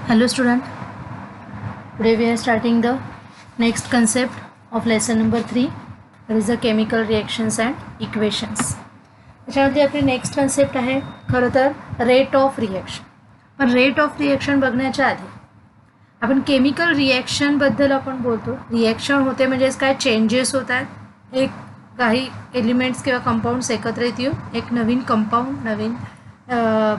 Hello student, today we are starting the next concept of lesson number 3, that is the chemical reactions and equations. त्याच्यामध्ये आपली next concept आहे खरं तर rate of reaction. पण rate of reaction बघण्याच्या आधी आपण chemical रिॲक्शनबद्दल आपण बोलतो. रिॲक्शन होते म्हणजेच काय, चेंजेस होतात, एक काही एलिमेंट्स किंवा कंपाऊंड्स एकत्रित येऊन एक नवीन कंपाऊंड, नवीन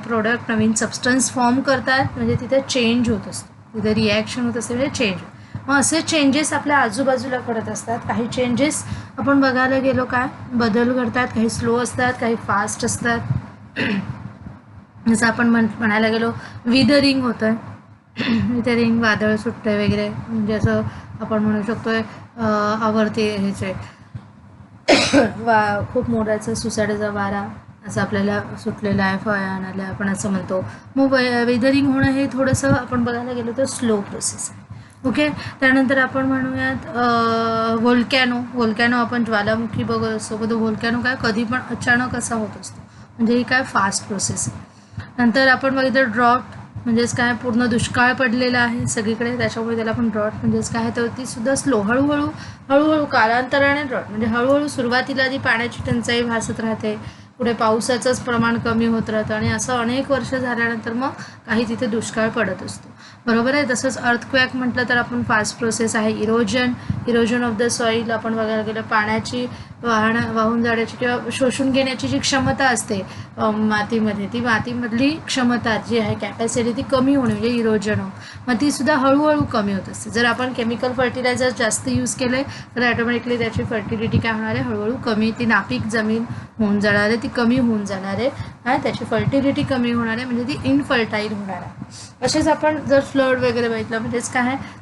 प्रोडक्ट, नवीन सबस्टन्स फॉर्म करतात, म्हणजे तिथे चेंज होत असतो, तिथे रिॲक्शन होत असते म्हणजे चेंज. मग असे चेंजेस आपल्या आजूबाजूला घडत असतात. काही चेंजेस आपण बघायला गेलो काय बदल घडतात, काही स्लो असतात, काही फास्ट असतात. जसं आपण म्हणायला गेलो विदरिंग होतं आहे, विदरिंग वादळ सुटतं आहे वगैरे, म्हणजे असं आपण म्हणू शकतोय आवर्ती ह्याचे खूप मोठ्याचा सुसाट्याचा वारा असं आपल्याला सुटलेला आहे, फळ्यान आल्या आपण असं म्हणतो. मग वेदरिंग होणं हे थोडंसं आपण बघायला गेलो तर स्लो प्रोसेस आहे. ओके, त्यानंतर आपण म्हणूयात व्होल्कॅनो आपण ज्वालामुखी बघत असतो. पण तो व्होल्कॅनो काय कधी पण अचानक असा होत असतो, म्हणजे ही काय फास्ट प्रोसेस आहे. नंतर आपण बघितलं ड्रॉट, म्हणजेच काय पूर्ण दुष्काळ पडलेला आहे सगळीकडे, त्याच्यामुळे त्याला आपण ड्रॉट म्हणजेच काय तर ती सुद्धा स्लो, हळूहळू कालांतराने ड्रॉट म्हणजे हळूहळू सुरुवातीला आधी पाण्याची टंचाई भासत राहते, पुढे पावसाचंच प्रमाण कमी होत राहतं आणि असं अनेक वर्ष झाल्यानंतर मग काही तिथे दुष्काळ पडत असतो. बरोबर आहे. तसंच अर्थक्वॅक म्हटलं तर आपण फास्ट प्रोसेस आहे. इरोजन ऑफ द सॉईल आपण बघायला गेलं, पाण्याची वाहून जाण्याची किंवा शोषून घेण्याची जी क्षमता असते मातीमध्ये, ती मातीमधली क्षमता जी आहे कॅपॅसिटी ती कमी होणे म्हणजे इरोजन ऑफ, मग ती सुद्धा हळूहळू कमी होत असते. जर आपण केमिकल फर्टिलायझर जास्त यूज केले तर ॲटोमॅटिकली त्याची फर्टिलिटी काय होणार आहे, हळूहळू कमी, ती नापीक जमीन होऊन जाणार आहे, ती कमी होऊन जाणार आहे, त्याची फर्टिलिटी कमी होणार आहे, म्हणजे ती इनफर्टाईल होणार आहे. असेच आपण जर फ्लड वगैरे बघितलं, म्हणजेच काय आहे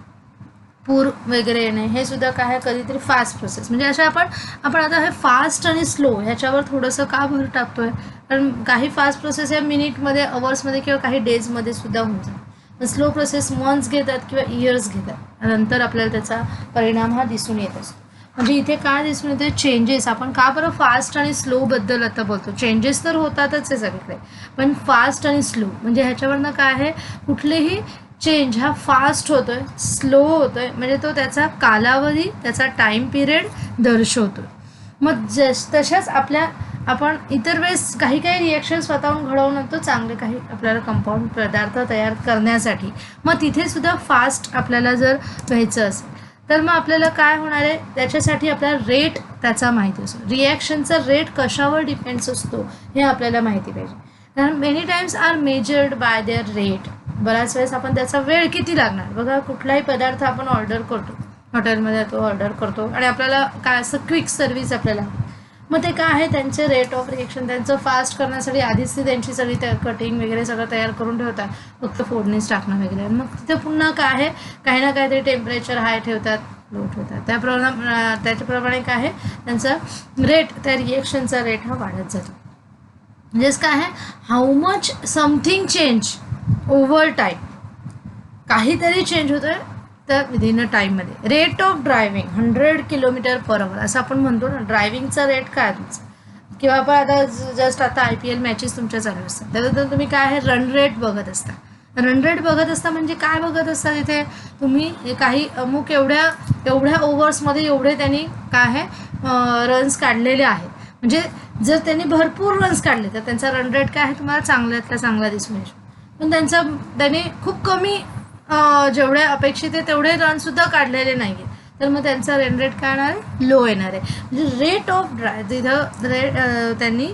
पूर वगैरे येणे, हे सुद्धा काय आहे कधीतरी फास्ट प्रोसेस. म्हणजे अशा आपण आता हे फास्ट आणि स्लो ह्याच्यावर थोडंसं का भर टाकतोय, कारण काही फास्ट प्रोसेस या मिनिटमध्ये, अवर्समध्ये किंवा काही डेजमध्ये सुद्धा होऊन जातात. स्लो प्रोसेस मंथ्स घेतात किंवा इयर्स घेतात, नंतर आपल्याला त्याचा परिणाम हा दिसून येत असतो. म्हणजे इथे काय दिसून येते चेंजेस. आपण का बरं फास्ट आणि स्लोबद्दल आता बोलतो, चेंजेस तर होतातच आहे सगळीकडे, पण फास्ट आणि स्लो म्हणजे ह्याच्यावरनं काय आहे, कुठलेही चेंज हा फास्ट होतोय, स्लो होतोय, म्हणजे तो त्याचा कालावधी, त्याचा टाईम पिरियड दर्शवतोय. मग तशाच आपण इतर वेळेस काही रिॲक्शन स्वतःहून घडवून आणतो, चांगले काही आपल्याला कंपाऊंड पदार्थ तयार करण्यासाठी. मग तिथे सुद्धा फास्ट आपल्याला जर व्हायचं असेल तर मग आपल्याला काय होणार आहे, त्याच्यासाठी आपल्याला रेट त्याचा माहिती असतो. रिॲक्शनचा रेट कशावर डिपेंड्स असतो हे आपल्याला माहिती पाहिजे, कारण many times are measured by their rate. बऱ्याच वेळेस आपण त्याचा वेळ किती लागणार बघा, कुठलाही पदार्थ आपण ऑर्डर करतो, हॉटेलमध्ये तो ऑर्डर करतो आणि आपल्याला काय असं क्विक सर्व्हिस आपल्याला, मग ते काय आहे त्यांचे रेट ऑफ रिॲक्शन, त्यांचं फास्ट करण्यासाठी आधीच ती त्यांची सगळी कटिंग वगैरे सगळं तयार करून ठेवतात, फक्त फोडणीच टाकणं वगैरे. मग तिथे पुन्हा काय आहे, काही ना काहीतरी टेम्परेचर हाय ठेवतात, लो ठेवतात, त्याच्याप्रमाणे काय आहे त्यांचा रेट, त्या रिॲक्शनचा रेट हा वाढत जातो. म्हणजेच काय आहे, how much something change over time, काहीतरी चेंज होतोय तर विदिन अ टाईममध्ये. रेट ऑफ ड्रायव्हिंग 100 km/h असं आपण म्हणतो ना, ड्रायव्हिंगचा रेट काय तुमचा, किंवा आपण आता जस्ट आता IPL मॅचेस तुमच्या चालू असतात, त्याच्यानंतर तुम्ही काय आहे रन रेट बघत असता. रन रेट बघत असता म्हणजे काय बघत असता, तिथे तुम्ही काही अमुक एवढ्या ओव्हर्समध्ये एवढे त्यांनी काय आहे रन्स काढलेले आहेत, म्हणजे जर त्यांनी भरपूर रन्स काढले तर त्यांचा रन रेट काय आहे तुम्हाला चांगल्यातला चांगला दिसून येतो. पण त्यांनी खूप कमी जेवढे अपेक्षित आहे तेवढे रनसुद्धा काढलेले नाही आहे, तर मग त्यांचा रन रेट काय येणार आहे, लो येणार आहे. म्हणजे रेट ऑफ तिथं त्यांनी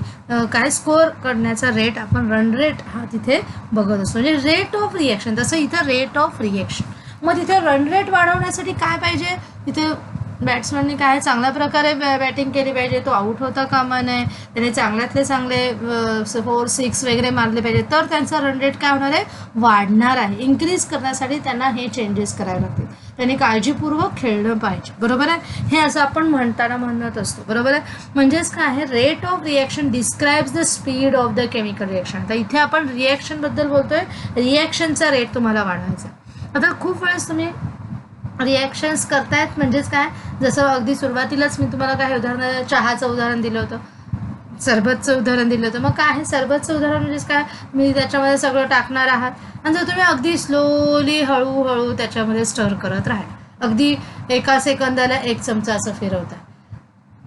काय स्कोअर करण्याचा रेट, आपण रन रेट हा तिथे बघत असतो, म्हणजे रेट ऑफ रिॲक्शन. तसं इथं रेट ऑफ रिॲक्शन. मग तिथे रन रेट वाढवण्यासाठी काय पाहिजे, तिथे बॅट्समॅनने काय चांगल्या प्रकारे बॅटिंग केली पाहिजे, तो आऊट होता कामा नये, त्याने चांगल्यातले चांगले 4-6 वगैरे मारले पाहिजे, तर त्यांचा रन रेट काय होणार आहे, वाढणार आहे. इन्क्रीज करण्यासाठी त्यांना हे चेंजेस करावे लागतील, त्यांनी काळजीपूर्वक खेळलं पाहिजे. बरोबर आहे, हे असं आपण म्हणत असतो. बरोबर आहे, म्हणजेच काय आहे, rate of reaction describes the speed of the chemical reaction. तर इथे आपण रिॲक्शनबद्दल बोलतोय, रिॲक्शनचा रेट तुम्हाला वाढवायचा. आता खूप वेळेस तुम्ही रिॲक्शन्स करतायत, म्हणजेच काय, जसं अगदी सुरुवातीलाच मी तुम्हाला काय चहाचं उदाहरण दिलं होतं. सरबतचं उदाहरण दिलं होतं. मग काय आहे सरबतचं उदाहरण म्हणजेच काय, मी त्याच्यामध्ये सगळं टाकणार आहात आणि जर तुम्ही अगदी स्लोली हळूहळू त्याच्यामध्ये स्टर करत राहाल, अगदी एका सेकंदाला 1 चमचा असं फिरवता,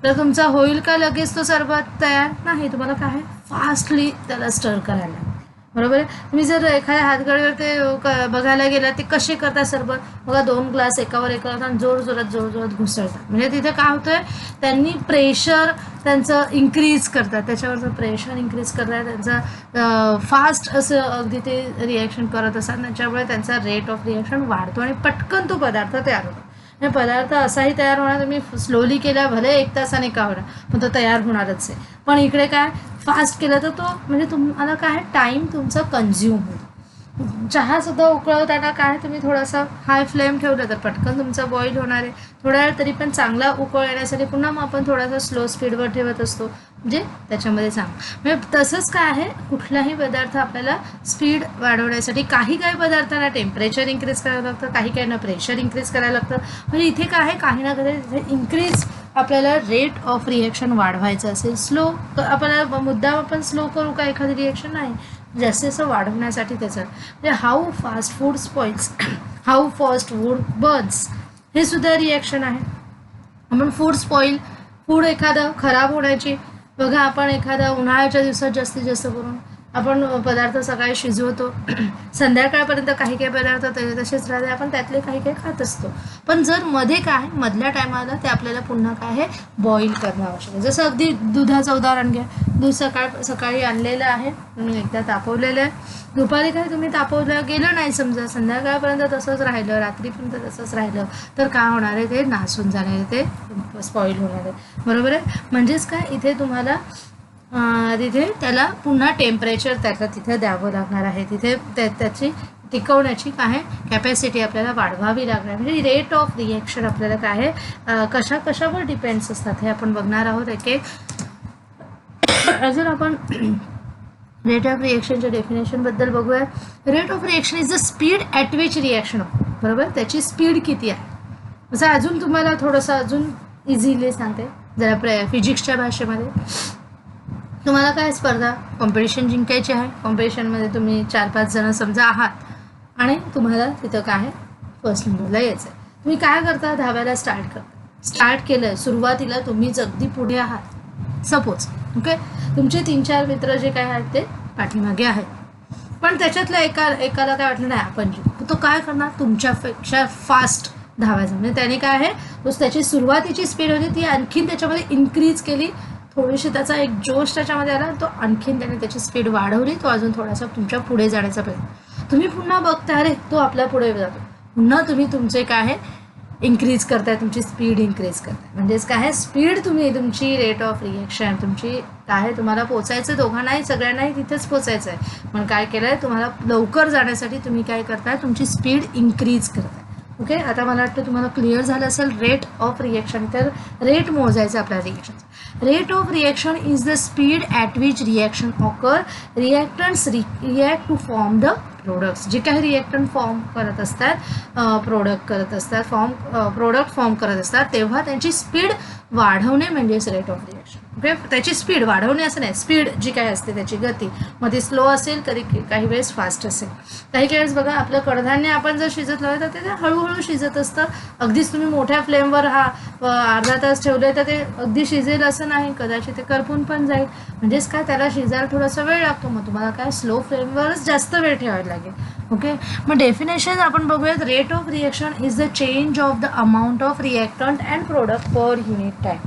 तर तुमचा होईल का लगेच तो सरबत तयार? नाही. तुम्हाला काय आहे फास्टली त्याला स्टर करायला लागेल. बरोबर आहे. तुम्ही जर एखाद्या हातगाडीवर ते बघायला गेला ते कसे करतात सरबत, बघा 2 ग्लास एकावर एक आणि जोरजोरात घुसळतात. म्हणजे तिथे काय होतंय, त्यांनी प्रेशर त्यांचं इन्क्रीज करतात, त्याच्यावरचं प्रेशर इन्क्रीज करतात, त्यांचं फास्ट असं अगदी ते रिॲक्शन करत असतात. त्याच्यामुळे त्यांचा रेट ऑफ रिॲक्शन वाढतो आणि पटकन तो पदार्थ तयार होतो. आणि पदार्थ असाही तयार होणार, तुम्ही स्लोली केल्या भले 1 तासाने का होणार, पण तो तयार होणारच आहे. पण इकडे काय फास्ट केलं तर तो म्हणजे तुम्हाला काय टाईम तुमचा कन्झ्युम होतो. चहासुद्धा उकळवताना काय तुम्ही थोडासा हाय फ्लेम ठेवलं तर पटकन तुमचा बॉईल होणार आहे. थोड्या वेळ तरी पण चांगला उकळ येण्यासाठी पुन्हा मग आपण थोडासा स्लो स्पीडवर ठेवत असतो, म्हणजे त्याच्यामध्ये म्हणजे तसंच काय आहे, कुठलाही पदार्थ आपल्याला स्पीड वाढवण्यासाठी काही पदार्थांना टेम्परेचर इन्क्रीज करायला लागतं, काही प्रेशर इन्क्रीज करायला लागतं. म्हणजे इथे काय आहे, काही ना काही इन्क्रीज आपल्याला रेट ऑफ रिॲक्शन वाढवायचं असेल, स्लो आपल्याला मुद्दाम आपण स्लो करू का एखादी रिॲक्शन नाही, जास्तीत वाढवण्यासाठी त्याचं म्हणजे how fast food spoils, how fast food Burns, हे सुद्धा रिॲक्शन आहे. आपण फूड एखादं खराब होण्याची, बघा आपण एखादा उन्हाळ्याच्या दिवसात जास्तीत जास्त करून आपण पदार्थ सकाळी शिजवतो, संध्याकाळपर्यंत काही पदार्थ तसेच राहते, आपण त्यातले काही खात असतो. पण जर मध्ये काय मधल्या टायमाला ते आपल्याला पुन्हा काय आहे बॉईल करणं आवश्यक आहे. जसं अगदी दुधाचं उदाहरण घ्या, दूध सकाळी आणलेलं आहे, तुम्ही एकदा तापवलेलं आहे, दुपारी काय तुम्ही तापवलं गेलं नाही, समजा संध्याकाळपर्यंत तसंच राहिलं, रात्रीपर्यंत तसंच राहिलं, तर काय होणार आहे, ते नासून जाणार आहे, ते स्पॉईल होणार आहे. बरोबर आहे. म्हणजेच काय इथे तुम्हाला तिथे त्याला पुन्हा टेम्परेचर त्याला तिथे द्यावं लागणार आहे, तिथे त्याची टिकवण्याची काय कॅपॅसिटी आपल्याला वाढवावी लागणार. म्हणजे रेट ऑफ रिॲक्शन आपल्याला काय आहे कशावर डिपेंड्स असतात हे आपण बघणार आहोत. अजून आपण रेट ऑफ रिॲक्शनच्या डेफिनेशनबद्दल बघूया. Rate of reaction is the speed at which reaction होतो. बरोबर, त्याची स्पीड किती आहे. असं अजून तुम्हाला थोडंसं अजून इझिली सांगते जरा फिजिक्सच्या भाषेमध्ये. तुम्हाला काय स्पर्धा कॉम्पिटिशन जिंकायची आहे, कॉम्पिटिशनमध्ये तुम्ही 4-5 जण समजा आहात आणि तुम्हाला तिथं काय फर्स्ट नंबरला यायचं आहे. तुम्ही काय करता, धावायला स्टार्ट केलं, सुरुवातीला तुम्हीच अगदी पुढे आहात सपोज, ओके. तुमचे 3-4 मित्र जे काय आहेत ते पाठीमागे आहेत, पण त्याच्यातल्या एकाला काय वाटलं नाही आपण तो काय करणार, तुमच्यापेक्षा फास्ट धावायचं. म्हणजे त्याने काय आहे त्याची सुरुवातीची स्पीड होती ती आणखीन त्याच्यामध्ये इन्क्रीज केली, थोडीशी त्याचा एक जोश त्याच्यामध्ये आला, तो आणखीन त्याने त्याची स्पीड वाढवली, तो अजून थोडासा तुमच्या पुढे जाण्याचा प्रयत्न. तुम्ही पुन्हा बघता अरे तो आपल्या पुढे जातो, पुन्हा तुम्ही तुमचे काय आहे इन्क्रीज करताय, तुमची स्पीड इन्क्रीज करताय. म्हणजेच काय आहे स्पीड तुम्ही तुमची रेट ऑफ रिॲक्शन तुमची काय आहे, तुम्हाला पोचायचं दोघांनाही सगळ्यांनाही तिथेच पोचायचं आहे, पण काय केलं आहे तुम्हाला लवकर जाण्यासाठी तुम्ही काय करताय तुमची स्पीड इन्क्रीज करताय. ओके. आता मला वाटतं तुम्हाला क्लिअर झालं असेल रेट ऑफ रिॲक्शन. तर रेट मोजायचं आपल्या रिॲक्शनचं. Rate of reaction is the speed at which reaction occur, reactants react to form the products. जे काही रिॲक्टंट फॉर्म करत असतात, प्रोडक्ट फॉर्म करत असतात, तेव्हा त्यांची स्पीड वाढवणे म्हणजेच रेट ऑफ रिॲक्शन. ओके. त्याची स्पीड वाढवणे असं नाही, स्पीड जी काय असते त्याची गती मग ती स्लो असेल, कधी काही वेळेस फास्ट असेल. काही वेळेस बघा आपलं कडधान्य आपण जर शिजत लावलं तर ते हळूहळू शिजत असतं. अगदीच तुम्ही मोठ्या फ्लेमवर अर्धा तास ठेवले तर ते अगदी शिजेल असं नाही, कदाचित ते करपून पण जाईल. म्हणजेच काय त्याला शिजायला थोडासा वेळ लागतो, मग तुम्हाला काय स्लो फ्लेमवरच जास्त वेळ ठेवायला लागेल. ओके. मग डेफिनेशन आपण बघूयात. Rate of reaction is the change of the amount of reactant and product per unit time.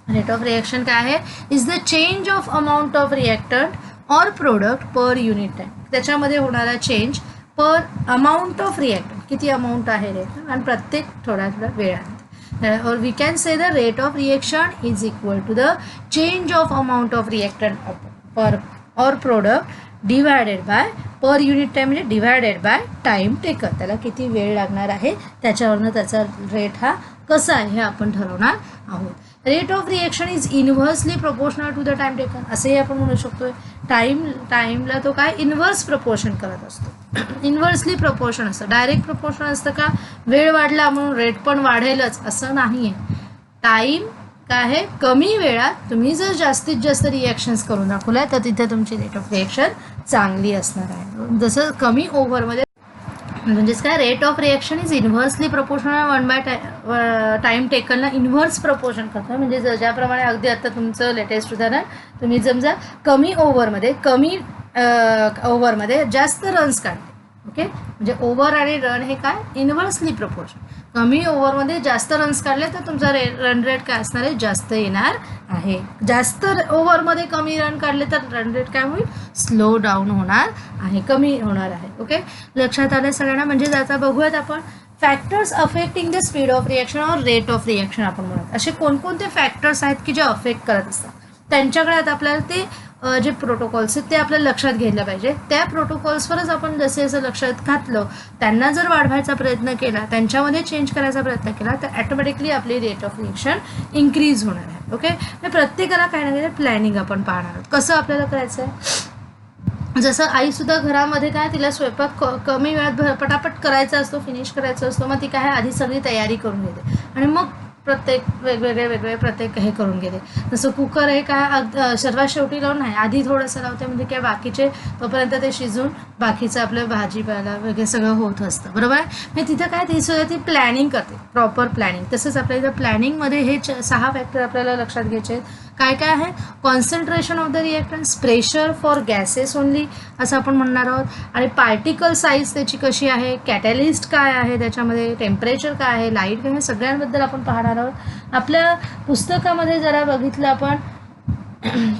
Rate of reaction काय आहे, is the change of amount of reactant or product per unit time. त्याच्यामध्ये होणारा change per amount of reactant, किती amount आहे reactant आणि प्रत्येक थोड्या वेळाने. Or we can say the rate of reaction is equal to the change of amount of reactant पर और product divided by per unit time, म्हणजे डिवायडेड बाय टाईम टेकन. त्याला किती वेळ लागणार आहे त्याच्यावरनं त्याचा रेट हा कसा आहे हे आपण ठरवणार आहोत. Rate of reaction is inversely proportional to the time taken, असंही आपण म्हणू शकतोय. टाईमला तो काय इन्व्हर्स प्रपोर्शन करत असतो, इन्व्हर्सली प्रपोर्शन असतं. डायरेक्ट प्रपोर्शन असतं का वेळ वाढला म्हणून रेट पण वाढेलच असं नाही आहे. टाईम काय आहे, कमी वेळात तुम्ही जर जास्तीत जास्त रिॲक्शन्स करून दाखवल्या तर तिथे तुमची रेट ऑफ रिॲक्शन चांगली असणार आहे. जसं कमी ओव्हरमध्ये म्हणजेच काय, rate of reaction is inversely proportional 1/टाइम टाईम टेकनला इन्व्हर्स प्रोपोर्शन करतं. म्हणजे ज्याप्रमाणे अगदी आता तुमचं लेटेस्ट उदाहरण, तुम्ही समजा कमी ओव्हरमध्ये जास्त रन्स काढले. ओके, म्हणजे ओव्हर आणि रन हे काय, इन्व्हर्सली प्रोपोर्शन. कमी ओव्हरमध्ये जास्त रन्स काढले तर तुमचा रन रेट काय असणार आहे, जास्त येणार आहे. जास्त ओव्हरमध्ये कमी रन काढले तर रन रेट काय होईल, स्लो डाऊन होणार आहे, कमी होणार आहे. ओके, लक्षात आलं सगळ्यांना. म्हणजे आता बघूयात आपण factors affecting the speed of reaction और रेट ऑफ रिॲक्शन. आपण म्हणत असे कोणकोणते फॅक्टर्स आहेत की जे अफेक्ट करत असतात, त्यांच्याकडे आता आपल्याला ते जे प्रोटोकॉल्स आहेत ते आपल्याला लक्षात घ्यायला पाहिजे. त्या प्रोटोकॉल्सवरच आपण जसे जसं लक्षात घातलं, त्यांना जर वाढवायचा प्रयत्न केला, त्यांच्यामध्ये चेंज करायचा प्रयत्न केला तर ॲटोमॅटिकली आपली रेट ऑफ रिॲक्शन इन्क्रीज होणार आहे. ओके, प्रत्येकाला काही ना काही प्लॅनिंग आपण पाहणार आहोत. कसं आपल्याला करायचं आहे, जसं आईसुद्धा घरामध्ये काय, तिला स्वयंपाक कमी वेळात पटापट करायचा असतो, फिनिश करायचा असतो. मग ती काय आधी सगळी तयारी करून घेते आणि मग प्रत्येक वेगवेगळे प्रत्येक हे करून घेते. जसं कुकर आहे काय, सर्वात शेवटी लावून नाही, आधी थोडंसं लावते, म्हणजे काय बाकीचे तोपर्यंत ते शिजून बाकीचं आपलं भाजीपाला वगैरे सगळं होत असतं. बरोबर आहे. म्हणजे तिथं काय, ती सुद्धा ती प्लॅनिंग करते, प्रॉपर प्लॅनिंग. तसंच आपल्या इथं प्लॅनिंगमध्ये हे 6 फॅक्टर आपल्याला लक्षात घ्यायचे आहेत. काय काय आहे, concentration of the reactance, pressure for gases only असं आपण म्हणणार आहोत, आणि पार्टिकल साईज त्याची कशी आहे, कॅटॅलिस्ट काय आहे त्याच्यामध्ये, टेम्परेचर काय आहे, लाईट काय आहे, सगळ्यांबद्दल आपण पाहणार आहोत. आपल्या पुस्तकामध्ये जरा बघितलं आपण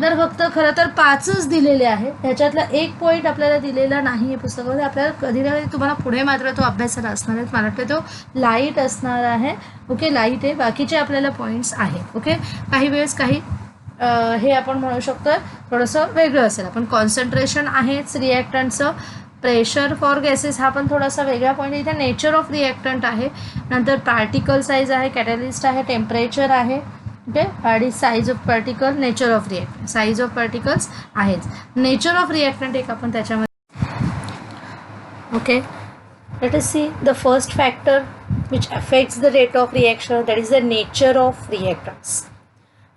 तर फक्त खरं तर 5च दिलेले आहेत, त्याच्यातला एक पॉईंट आपल्याला दिलेला नाही आहे पुस्तकामध्ये. आपल्याला कधी ना कधी तुम्हाला पुढे मात्र तो अभ्यासाला असणार आहे. मला वाटतं तो लाईट असणार आहे. ओके, लाईट आहे, बाकीचे आपल्याला पॉईंट्स आहेत. ओके, काही वेळेस काही हे आपण म्हणू शकतो थोडंसं वेगळं असेल. आपण कॉन्सन्ट्रेशन आहेच रिॲक्टंटचं, प्रेशर फॉर गॅसेस हा पण थोडासा वेगळा पॉईंट. इथे नेचर ऑफ रिॲक्टंट आहे, नंतर पार्टिकल साईज आहे, कॅटॅलिस्ट आहे, टेम्परेचर आहे. ओके, आणि size of particle, nature of reactant, size of particles आहेच. नेचर ऑफ रिॲक्टंट एक आपण त्याच्यामध्ये. Okay, let us see the first factor which affects the rate of reaction, that is the nature of reactants.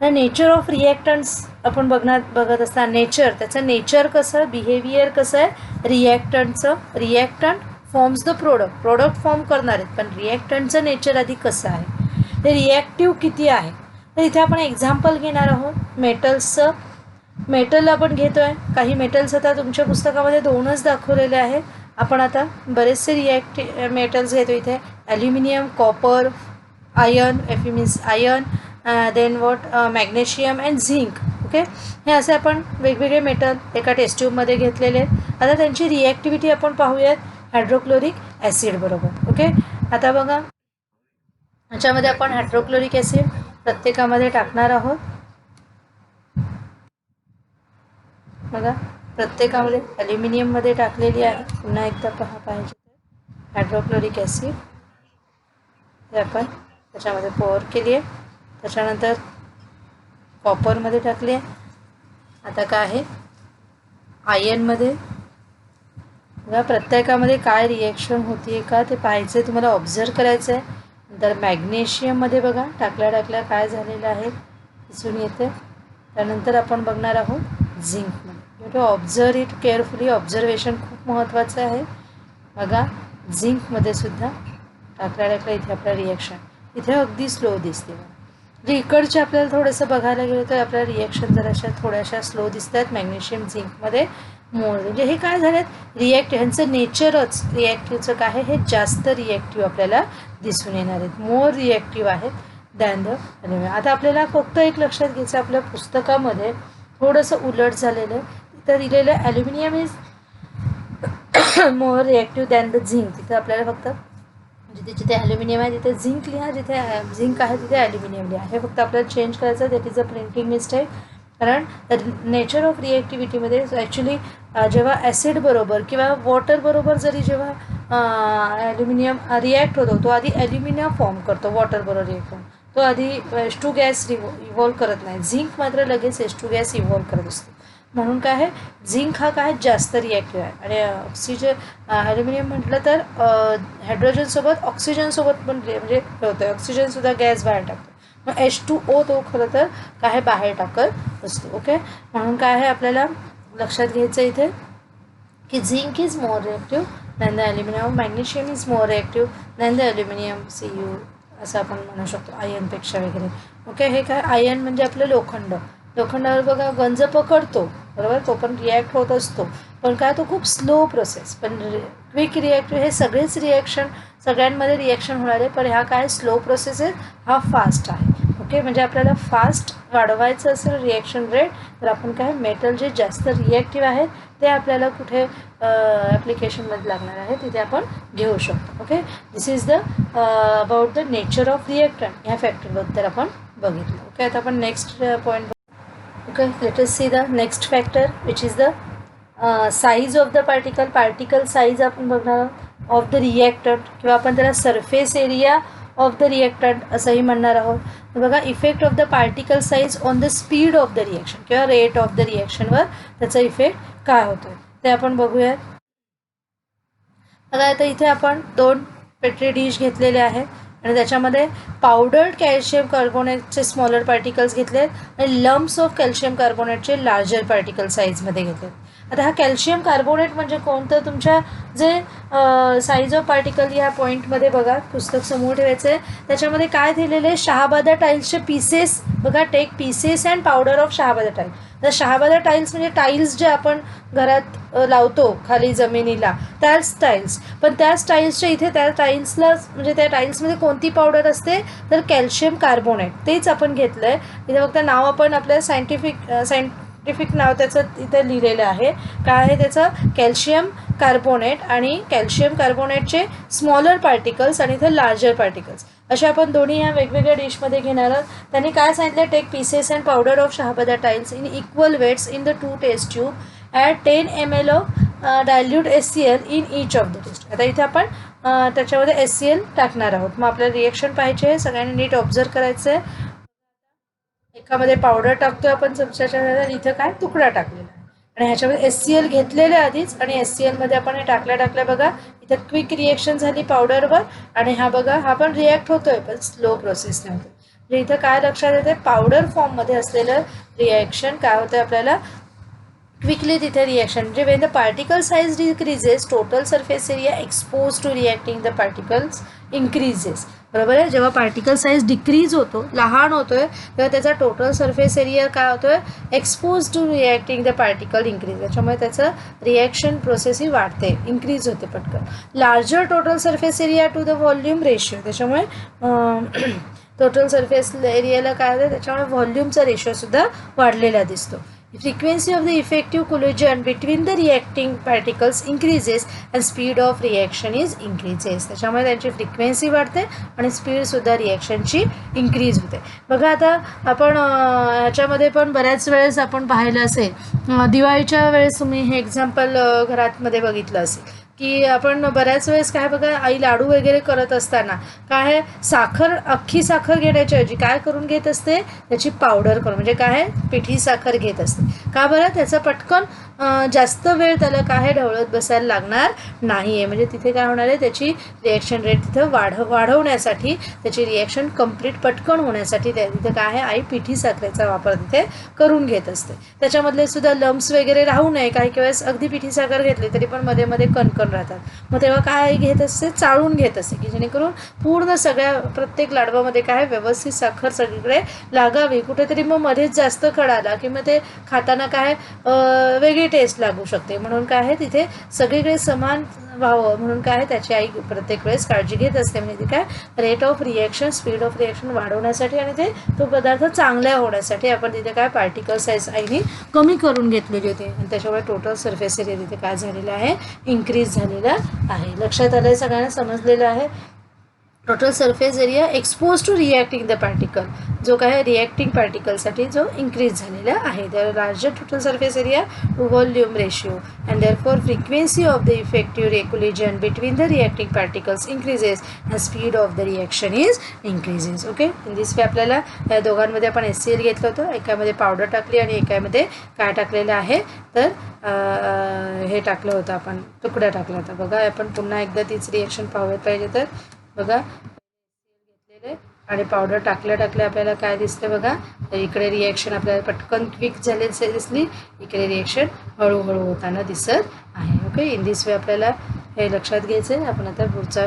Nature of reactants आपण बघत असता, nature, त्याचं nature कसं, behaviour कसं आहे रिॲक्टंटचं. Reactant forms the product form करणार आहेत, पण रिॲक्टंटचं नेचर आधी कसं आहे, ते रिॲक्टिव्ह किती आहे. तर इथे आपण एक्झाम्पल घेणार आहोत मेटल्सचं. मेटल आपण घेतो आहे, काही मेटल्स आता तुमच्या पुस्तकामध्ये 2च दाखवलेले आहेत. आपण आता बरेचसे मेटल्स घेतो इथे, aluminium, copper, iron, Fe means iron, then magnesium and zinc. Okay, हे असे आपण वेगवेगळे मेटल एका टेस्ट ट्यूबमध्ये घेतलेले आहेत. आता त्यांची रिॲक्टिव्हिटी आपण पाहूयात हायड्रोक्लोरिक ॲसिड बरोबर. ओके, आता बघा याच्यामध्ये आपण हायड्रोक्लोरिक ॲसिड प्रत्येकामध्ये टाकणार आहोत. बघा प्रत्येकामध्ये ॲल्युमिनियममध्ये टाकलेली आहे. पुन्हा एकदा पाहिजे हायड्रोक्लोरिक ॲसिड हे आपण त्याच्यामध्ये पोअर केली आहे. त्याच्यानंतर कॉपरमध्ये टाकली आहे. आता काय आहे आयर्नमध्ये. बघा प्रत्येकामध्ये काय रिॲक्शन होती आहे का ते पाहायचं आहे, तुम्हाला ऑब्झर्व करायचं आहे. नंतर मॅग्नेशियममध्ये बघा टाकल्या काय झालेलं आहे दिसून येते. त्यानंतर आपण बघणार आहोत झिंकमध्ये. To observe it carefully, observation खूप महत्त्वाचं आहे. बघा झिंकमध्ये सुद्धा टाकल्या इथे आपलं रिॲक्शन इथे अगदी स्लो दिसते. म्हणजे इकडचे आपल्याला थोडंसं बघायला गेलं तर आपल्या रिॲक्शन जराशा थोड्याशा स्लो दिसतात मॅग्नेशियम झिंकमध्ये मोर. म्हणजे हे काय झालेत ह्यांचं नेचरच रिॲक्टिव्हचं काय आहे, हे जास्त रिॲक्टिव्ह आपल्याला दिसून येणार आहेत, मोर रिॲक्टिव्ह आहेत दॅन द ॲल्युमिनियम. आता आपल्याला फक्त एक लक्षात घ्यायचं, आपल्या पुस्तकामध्ये थोडंसं उलट झालेलं आहे. तिथं दिलेलं aluminium is more reactive than the zinc. तिथं आपल्याला फक्त जिथे ॲल्युमिनियम आहे तिथे झिंक लिहा, जिथे झिंक आहे तिथे ॲल्युमिनियम लिहा. हे फक्त आपल्याला चेंज करायचं. That is a printing mistake. कारण नेचर ऑफ रिॲक्टिव्हिटीमध्ये ॲक्च्युली जेव्हा ॲसिड बरोबर किंवा वॉटर बरोबर जरी जेव्हा ॲल्युमिनियम रिॲक्ट होतो, तो आधी ॲल्युमिनियम फॉर्म करतो वॉटर बरोबर रिॲक्ट होऊन. तो आधी H2 गॅस इव्हॉल्व करत नाही. झिंक मात्र लगेच H2 गॅस इव्हॉल्व करत असतो. म्हणून काय आहे झिंक हा काय जास्त रिॲक्टिव्ह आहे. आणि ऑक्सिजन ॲल्युमिनियम म्हटलं तर हायड्रोजनसोबत ऑक्सिजनसोबत पण म्हणजे होतं, ऑक्सिजनसुद्धा गॅस बाहेर टाकतो. मग H2O तो खरं तर काय आहे बाहेर टाकत असतो. ओके, म्हणून काय आहे आपल्याला लक्षात घ्यायचं इथे की zinc is more reactive than the aluminium, magnesium is more reactive than the aluminium Cu असं आपण म्हणू शकतो आयनपेक्षा वगैरे. ओके, हे काय आयन म्हणजे आपलं लोखंड. लोखंडावर बघा गंज पकडतो बरोबर, तो पण रिॲक्ट होत असतो, पण काय तो खूप स्लो प्रोसेस. पण क्विक रिॲक्टिव्ह हे सगळेच रिॲक्शन सगळ्यांमध्ये रिॲक्शन होणार आहे, पण ह्या काय स्लो प्रोसेस आहे, हा फास्ट आहे. ओके, म्हणजे आपल्याला फास्ट वाढवायचं असेल रिॲक्शन रेट तर आपण काय मेटल जे जास्त रिॲक्टिव्ह आहेत ते आपल्याला कुठे ॲप्लिकेशनमध्ये लागणार आहे तिथे आपण घेऊ शकतो. Okay, this is the about the nature of reactant. ह्या फॅक्टरबद्दल आपण बघितलं. ओके, आता आपण next point. Okay, let us see the next factor which is the size of the particle size आपण बघणार आहोत ऑफ द रिॲक्टंट, किंवा आपण त्याला surface area of the reactant असंही म्हणणार आहोत. बघा, effect of the particle size on the speed of the reaction किंवा रेट ऑफ द रिॲक्शनवर त्याचा इफेक्ट काय होतो ते आपण बघूयात. बघा, आता इथे आपण 2 पेट्री डिश घेतलेले आहेत आणि त्याच्यामध्ये पावडर्ड कॅल्शियम कार्बोनेटचे स्मॉलर पार्टिकल्स घेतले आहेत आणि लम्प्स ऑफ कॅल्शियम कार्बोनेटचे लार्जर पार्टिकल साईजमध्ये घेतले. आता हा कॅल्शियम कार्बोनेट म्हणजे कोणतं, तुमच्या जे साईज ऑफ पार्टिकल या पॉईंटमध्ये बघा, पुस्तक समोर ठेवायचं आहे, त्याच्यामध्ये काय दिलेले शहाबादा टाईल्सचे पीसेस. बघा, take pieces and powder of Shahabad tile. तर शहाबादा टाईल्स म्हणजे टाईल्स जे आपण घरात लावतो खाली जमिनीला त्याच टाईल्स, पण त्याच टाईल्सच्या इथे त्या टाईल्सला म्हणजे त्या टाईल्समध्ये कोणती पावडर असते तर कॅल्शियम कार्बोनेट, तेच आपण घेतलं आहे. इथे फक्त नाव आपण आपल्या सायंटिफिक नाव त्याचं इथे लिहिलेलं आहे. काय आहे त्याचं, कॅल्शियम कार्बोनेट आणि कॅल्शियम कार्बोनेटचे स्मॉलर पार्टिकल्स आणि इथे लार्जर पार्टिकल्स असे आपण दोन्ही ह्या वेगवेगळ्या डिशमध्ये घेणार आहोत. त्यांनी काय सांगितलं, take pieces and powder of Shahabad tiles in equal weights in the 2 test tube at 10 ml of dilute HCl in each of the test. आता इथे आपण त्याच्यामध्ये HCl टाकणार आहोत. मग आपल्याला रिएक्शन पाहिजे आहे, सगळ्यांनी नीट ऑब्झर्व करायचं आहे. एकामध्ये पावडर टाकतो आपण चमच्याच्या, इथं काय तुकडा टाकलेला आहे आणि ह्याच्यामध्ये HCl घेतलेलं आधीच आणि HCl मध्ये आपण हे टाकल्या बघा इथं क्विक रिएक्शन झाली पावडरवर आणि हा बघा हा पण रिॲक्ट होतोय पण स्लो प्रोसेसने होतोय. म्हणजे इथं काय लक्षात येते, पावडर फॉर्ममध्ये असलेलं रिॲक्शन काय होतं आपल्याला क्विकली तिथे रिॲक्शन म्हणजे when the particle size decreases total surface area expose to reacting the particles increases. बरोबर आहे, जेव्हा पार्टिकल साईज डिक्रीज होतो लहान होतोय तेव्हा त्याचा टोटल सरफेस एरिया काय होतोय expose to reacting the particle increase, त्याच्यामुळे त्याचं रिॲक्शन प्रोसेस ही वाढते इन्क्रीज होते पटकन. Larger total surface area to the volume ratio, त्याच्यामुळे टोटल सरफेस एरियाला काय होतं त्याच्यामुळे व्हॉल्यूमचा रेशोसुद्धा वाढलेला दिसतो. Frequency of the effective collision between the reacting particles increases and speed of reaction is increases. त्याच्यामुळे त्यांची फ्रिक्वेन्सी वाढते आणि स्पीडसुद्धा रिॲक्शनची इन्क्रीज होते. बघा, आता आपण ह्याच्यामध्ये पण बऱ्याच वेळेस आपण पाहिलं असेल, दिवाळीच्या वेळेस तुम्ही हे एक्झाम्पल घरातमध्ये बघितलं असेल की आपण बऱ्याच वेळेस काय बघा आई लाडू वगैरे करत असताना काय साखर अख्खी साखर घेण्याच्या ऐवजी काय करून घेत असते त्याची पावडर करून म्हणजे काय पिठी साखर घेत असते. का बरं, त्याचा पटकन जास्त वेळ त्याला काय ढवळत बसायला लागणार नाही आहे. म्हणजे तिथे काय होणार आहे त्याची रिॲक्शन रेट तिथं वाढवण्यासाठी त्याची रिॲक्शन कंप्लीट पटकन होण्यासाठी तिथे काय आहे आई पिठी साखरेचा वापर तिथे करून घेत असते. त्याच्यामधले सुद्धा लम्प्स वगैरे राहू नये, काही वेळेस अगदी पिठी साखर घेतली तरी पण मध्ये मध्ये कणकण राहतात, मग तेव्हा काय घेत असते चाळून घेत असते की जेणेकरून पूर्ण सगळ्या प्रत्येक लाडवामध्ये काय व्यवस्थित साखर सगळीकडे लागावी. कुठेतरी मग मध्येच जास्त कळाला की मग ते खाताना काय वेगळी टेस्ट लागू शकते, म्हणून काय आहे तिथे सगळीकडे समान व्हावं म्हणून काय त्याची आई प्रत्येक वेळेस काळजी घेत असते. म्हणजे काय rate of reaction speed of reaction वाढवण्यासाठी आणि ते तो पदार्थ चांगला होण्यासाठी आपण तिथे काय पार्टिकल साईज आईने कमी करून घेतलेली होती आणि त्याच्यामुळे टोटल सरफेस एरिया तिथे काय झालेला आहे इन्क्रीज झालेला आहे. लक्षात आलं आहे, सगळ्यांना समजलेलं आहे. Total surface area expose to reacting the particle जो काय रिॲक्टिंग पार्टिकलसाठी जो इन्क्रीज झालेला आहे. त्याला larger total surface area to volume ratio and therefore frequency of the effective collision between the reacting particles increases and speed of the reaction is increases. Okay, in this way आपल्याला या दोघांमध्ये आपण HCl घेतलं होतं, एकामध्ये powder टाकली आणि एकामध्ये काय टाकलेलं आहे तर हे टाकलं होतं आपण तुकडा टाकला होता. बघा आपण पुन्हा एकदा तीच रिॲक्शन पाहायला पाहिजे तर बघा घेतलेले आणि पावडर टाकल्या आपल्याला काय दिसते बघा, तर इकडे रिॲक्शन आपल्याला पटकन क्विक झाले दिसली, इकडे रिॲक्शन हळूहळू होताना दिसत आहे. ओके, इन दिस वे आपल्याला हे लक्षात घ्यायचं आहे. आपण आता पुढचा